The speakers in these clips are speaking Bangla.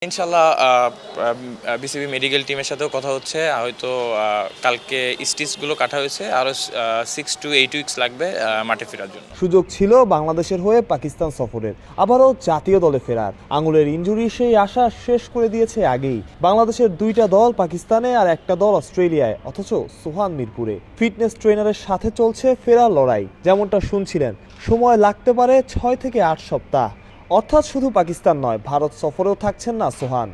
ইনশাল্লাহ বিসিবি মেডিকেল টিমের সাথেও কথা হচ্ছে। হয়তো কালকে স্টিচগুলো কাটা হয়েছে, আরও 6 to 8 উইকস লাগবে মাঠে ফেরার জন্য। সুযোগ ছিল বাংলাদেশের হয়ে পাকিস্তান সফরের, আবারও জাতীয় দলে ফেরার। আঙুলের ইনজুরি সেই আশা শেষ করে দিয়েছে আগেই। বাংলাদেশের দুইটা দল পাকিস্তানে আর একটা দল অস্ট্রেলিয়ায়, অথচ সোহান মিরপুরে। ফিটনেস ট্রেনারের সাথে চলছে ফেরার লড়াই। যেমনটা শুনছিলেন, সময় লাগতে পারে 6 থেকে 8 সপ্তাহ। অর্থাৎ শুধু পাকিস্তান নয়, ভারত সফরেও থাকছেন না সোহান।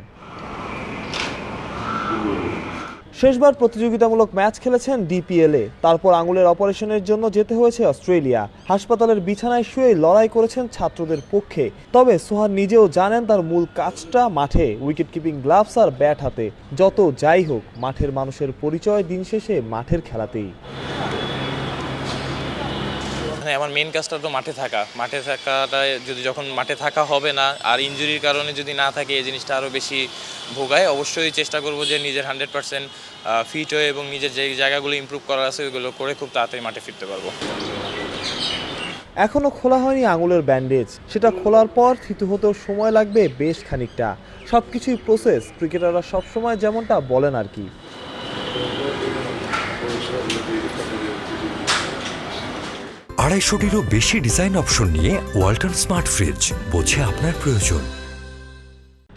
শেষবার প্রতিযোগিতামূলক ম্যাচ খেলেছেন ডিপিএলে, তারপর আঙুলের অপারেশনের জন্য যেতে হয়েছে অস্ট্রেলিয়া। হাসপাতালের বিছানায় শুয়েই লড়াই করেছেন ছাত্রদের পক্ষে। তবে সোহান নিজেও জানেন তার মূল কাজটা মাঠে, উইকেট কিপিং গ্লাভস আর ব্যাট হাতে। যত যাই হোক, মাঠের মানুষের পরিচয় দিন শেষে মাঠের খেলাতেই। আমার মেন কাজটা তো মাঠে থাকাটা যদি যখন মাঠে থাকা হবে না আর ইনজুরির কারণে যদি না থাকে, এই জিনিসটা আরও বেশি ভোগায়। অবশ্যই চেষ্টা করব যে নিজের 100% ফিট হয়ে এবং নিজের যে জায়গাগুলো ইমপ্রুভ করার আছে ওইগুলো করে খুব তাড়াতাড়ি মাঠে ফিরতে পারবো। এখনো খোলা হয়নি আঙুলের ব্যান্ডেজ, সেটা খোলার পর থিতু হতেও সময় লাগবে বেশ খানিকটা। সবকিছুই প্রসেস, ক্রিকেটাররা সবসময় যেমনটা বলেন আর কি। 250-টিরও বেশি ডিজাইন অপশন নিয়ে ওয়ালটন স্মার্ট ফ্রিজ, বোঝে আপনার প্রয়োজন।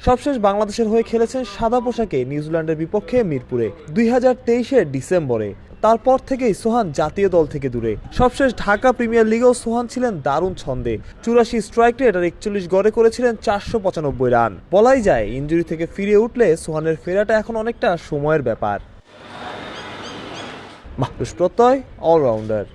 সবশেষ বাংলাদেশের হয়ে খেলেছেন সাদা পোশাকে নিউজিল্যান্ডের বিপক্ষে মিরপুরে 2023-এর ডিসেম্বরে। তারপর থেকেই সোহান জাতীয় দল থেকে দূরে। সবশেষ ঢাকা প্রিমিয়ার লিগেও সোহান ছিলেন দারুণ ছন্দে। 84 স্ট্রাইক রেট আর 41 গড়ে করেছিলেন 495 রান। বলাই যায় ইনজুরি থেকে ফিরে উঠলে সোহানের ফেরাটা এখন অনেকটা সময়ের ব্যাপার। মাহরুষ প্রত্যয়, অলরাউন্ডার।